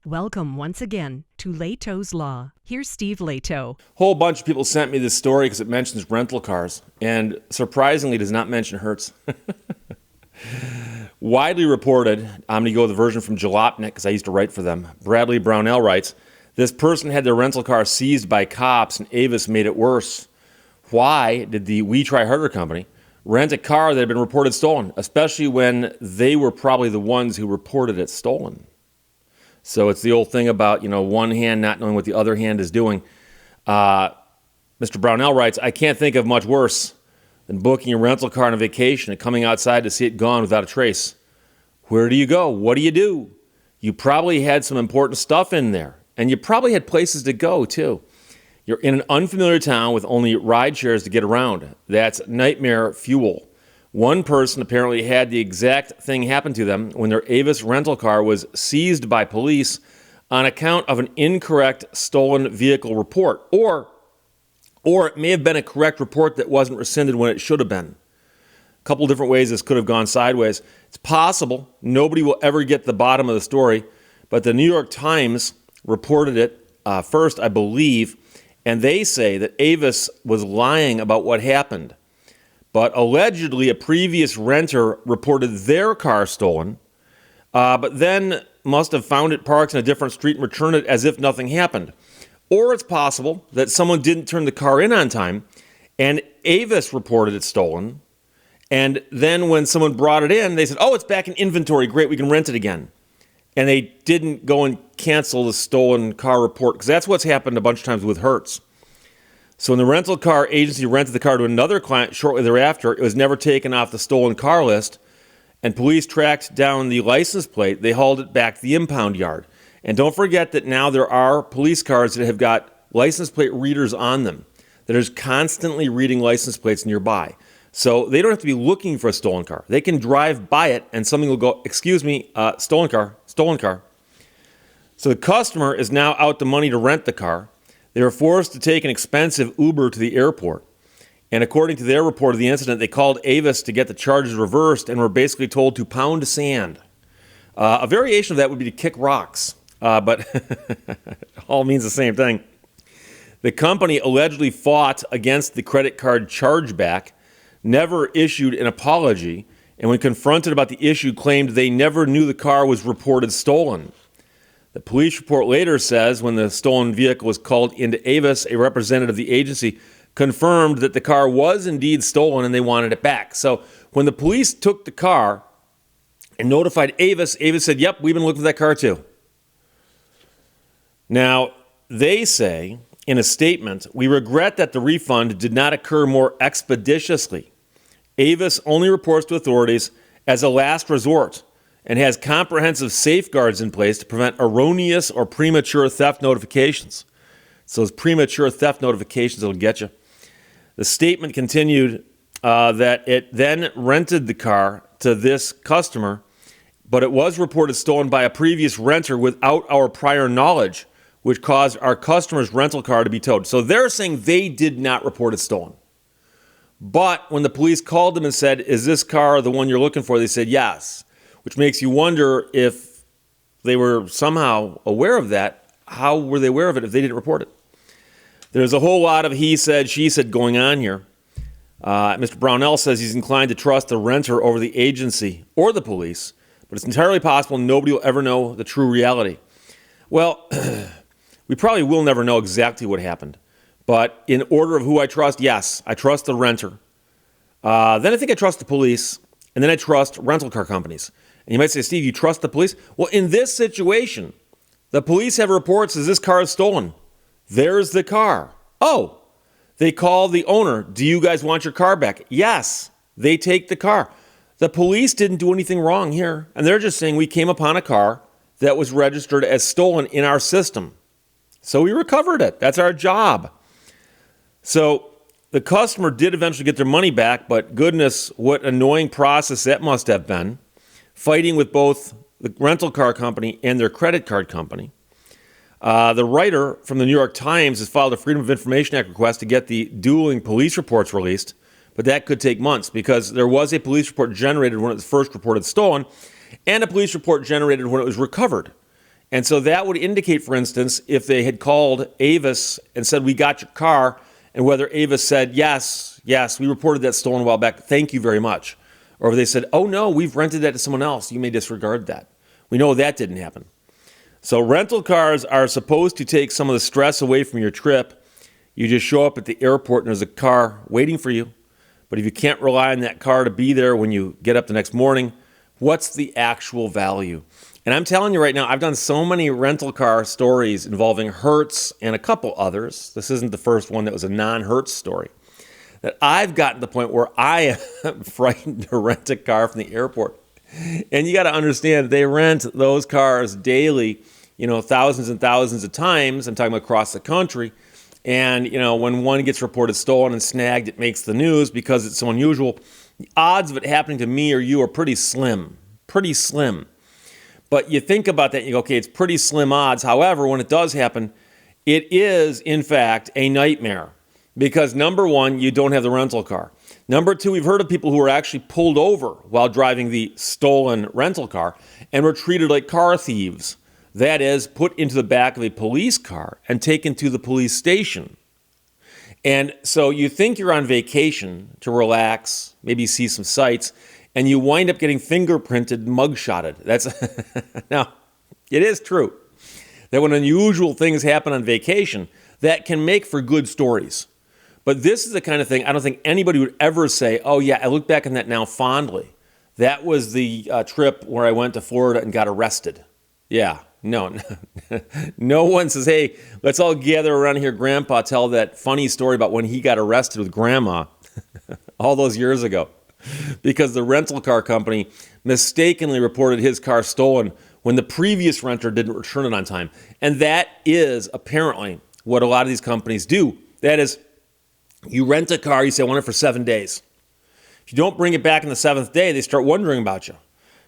Welcome once again to Lehto's Law. Here's Steve Lehto. Whole bunch of people sent me this story because it mentions rental cars, and surprisingly does not mention Hertz. Widely reported, I'm going to go with the version from Jalopnik because I used to write for them. Bradley Brownell writes, this person had their rental car seized by cops and Avis made it worse. Why did the We Try Harder company rent a car that had been reported stolen, especially when they were probably the ones who reported it stolen? So it's the old thing about, one hand not knowing what the other hand is doing. Mr. Brownell writes, I can't think of much worse than booking a rental car on a vacation and coming outside to see it gone without a trace. Where do you go? What do you do? You probably had some important stuff in there, and you probably had places to go, too. You're in an unfamiliar town with only ride shares to get around. That's nightmare fuel. One person apparently had the exact thing happen to them when their Avis rental car was seized by police on account of an incorrect stolen vehicle report. Or it may have been a correct report that wasn't rescinded when it should have been. A couple different ways this could have gone sideways. It's possible. Nobody will ever get the bottom of the story. But the New York Times reported it first, I believe, and they say that Avis was lying about what happened. But allegedly, a previous renter reported their car stolen, but then must have found it parked in a different street and returned it as if nothing happened. Or it's possible that someone didn't turn the car in on time, and Avis reported it stolen, and then when someone brought it in, they said, oh, it's back in inventory, great, we can rent it again. And they didn't go and cancel the stolen car report, because that's what's happened a bunch of times with Hertz. So when the rental car agency rented the car to another client shortly thereafter, it was never taken off the stolen car list, and police tracked down the license plate. They hauled it back to the impound yard. And don't forget that now there are police cars that have got license plate readers on them that are constantly reading license plates nearby. So they don't have to be looking for a stolen car. They can drive by it and something will go, excuse me, stolen car. So the customer is now out the money to rent the car. They were forced to take an expensive Uber to the airport. And according to their report of the incident, they called Avis to get the charges reversed and were basically told to pound sand. A variation of that would be to kick rocks, but it all means the same thing. The company allegedly fought against the credit card chargeback, never issued an apology, and when confronted about the issue, claimed they never knew the car was reported stolen. The police report later says when the stolen vehicle was called into Avis, a representative of the agency confirmed that the car was indeed stolen and they wanted it back. So when the police took the car and notified Avis, Avis said, yep, we've been looking for that car too. Now, they say in a statement, we regret that the refund did not occur more expeditiously. Avis only reports to authorities as a last resort and has comprehensive safeguards in place to prevent erroneous or premature theft notifications. So those premature theft notifications will get you. The statement continued that it then rented the car to this customer, but it was reported stolen by a previous renter without our prior knowledge, which caused our customer's rental car to be towed. So they're saying they did not report it stolen. But when the police called them and said, is this car the one you're looking for? They said yes. Which makes you wonder if they were somehow aware of that. How were they aware of it if they didn't report it? There's a whole lot of he said, she said going on here. Mr. Brownell says he's inclined to trust the renter over the agency or the police, but it's entirely possible nobody will ever know the true reality. Well, we probably will never know exactly what happened. But in order of who I trust, yes, I trust the renter. Then I think I trust the police, and then I trust rental car companies. And you might say, Steve, you trust the police? Well, in this situation, the police have reports that this car is stolen. There's the car. Oh, they call the owner. Do you guys want your car back? Yes, they take the car. The police didn't do anything wrong here. And they're just saying we came upon a car that was registered as stolen in our system. So we recovered it. That's our job. So the customer did eventually get their money back, but goodness, what annoying process that must have been. Fighting with both the rental car company and their credit card company. The writer from the New York Times has filed a Freedom of Information Act request to get the dueling police reports released, but that could take months because there was a police report generated when it was first reported stolen and a police report generated when it was recovered. And so that would indicate, for instance, if they had called Avis and said, we got your car, and whether Avis said, yes, we reported that stolen a while back, thank you very much. Or if they said, oh no, we've rented that to someone else, you may disregard that. We know that didn't happen. So rental cars are supposed to take some of the stress away from your trip. You just show up at the airport and there's a car waiting for you. But if you can't rely on that car to be there when you get up the next morning, what's the actual value? And I'm telling you right now, I've done so many rental car stories involving Hertz and a couple others. This isn't the first one that was a non-Hertz story. That I've gotten to the point where I am frightened to rent a car from the airport. And you got to understand, they rent those cars daily, thousands and thousands of times. I'm talking about across the country. And, when one gets reported stolen and snagged, it makes the news because it's so unusual. The odds of it happening to me or you are pretty slim. But you think about that and you go, okay, it's pretty slim odds. However, when it does happen, it is, in fact, a nightmare. Because number one, you don't have the rental car. Number two, we've heard of people who were actually pulled over while driving the stolen rental car and were treated like car thieves. That is, put into the back of a police car and taken to the police station. And so you think you're on vacation to relax, maybe see some sights, and you wind up getting fingerprinted, mugshotted. That's now, it is true that when unusual things happen on vacation, that can make for good stories. But this is the kind of thing I don't think anybody would ever say, oh yeah, I look back on that now fondly. That was the trip where I went to Florida and got arrested. Yeah, no one says, hey, let's all gather around here, Grandpa, tell that funny story about when he got arrested with Grandma all those years ago. Because the rental car company mistakenly reported his car stolen when the previous renter didn't return it on time. And that is apparently what a lot of these companies do. That is, you rent a car, you say, I want it for 7 days. If you don't bring it back on the 7th day, they start wondering about you.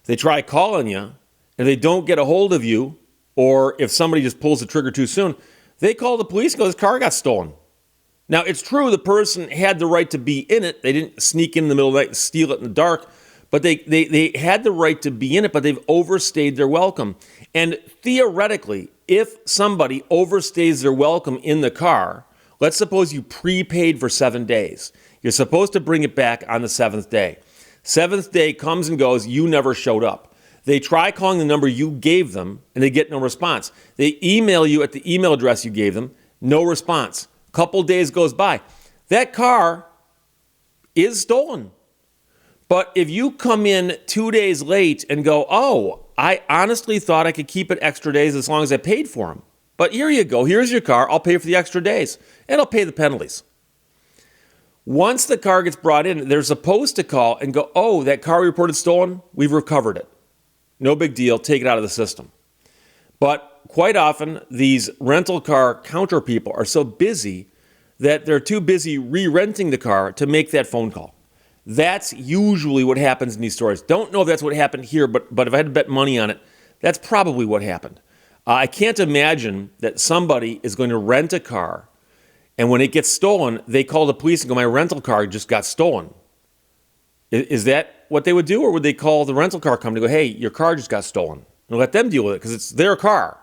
If they try calling you, if they don't get a hold of you, or if somebody just pulls the trigger too soon, they call the police and go, this car got stolen. Now, it's true the person had the right to be in it. They didn't sneak in the middle of the night and steal it in the dark, but they had the right to be in it, but they've overstayed their welcome. And theoretically, if somebody overstays their welcome in the car, let's suppose you prepaid for 7 days. You're supposed to bring it back on the 7th day. 7th day comes and goes, you never showed up. They try calling the number you gave them, and they get no response. They email you at the email address you gave them, no response. A couple days goes by. That car is stolen. But if you come in 2 days late and go, oh, I honestly thought I could keep it extra days as long as I paid for them. But here you go. Here's your car. I'll pay for the extra days. And I'll pay the penalties. Once the car gets brought in, they're supposed to call and go, oh, that car we reported stolen, we've recovered it. No big deal. Take it out of the system. But quite often, these rental car counter people are so busy that they're too busy re-renting the car to make that phone call. That's usually what happens in these stories. Don't know if that's what happened here, but if I had to bet money on it, that's probably what happened. I can't imagine that somebody is going to rent a car, and when it gets stolen, they call the police and go, my rental car just got stolen. Is that what they would do, or would they call the rental car company and go, hey, your car just got stolen? And let them deal with it because it's their car.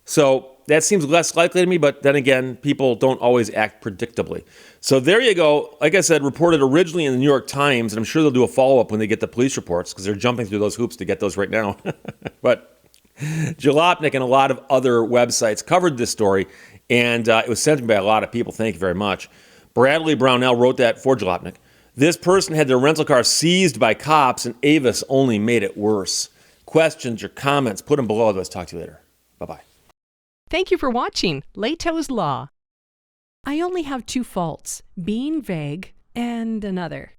So that seems less likely to me, but then again, people don't always act predictably. So there you go. Like I said, reported originally in the New York Times, and I'm sure they'll do a follow-up when they get the police reports because they're jumping through those hoops to get those right now. But Jalopnik and a lot of other websites covered this story, and it was sent to me by a lot of people. Thank you very much. Bradley Brownell wrote that for Jalopnik. This person had their rental car seized by cops, and Avis only made it worse. Questions or comments, put them below. Let's talk to you later. Bye-bye. Thank you for watching Lehto's Law. I only have two faults, being vague and another.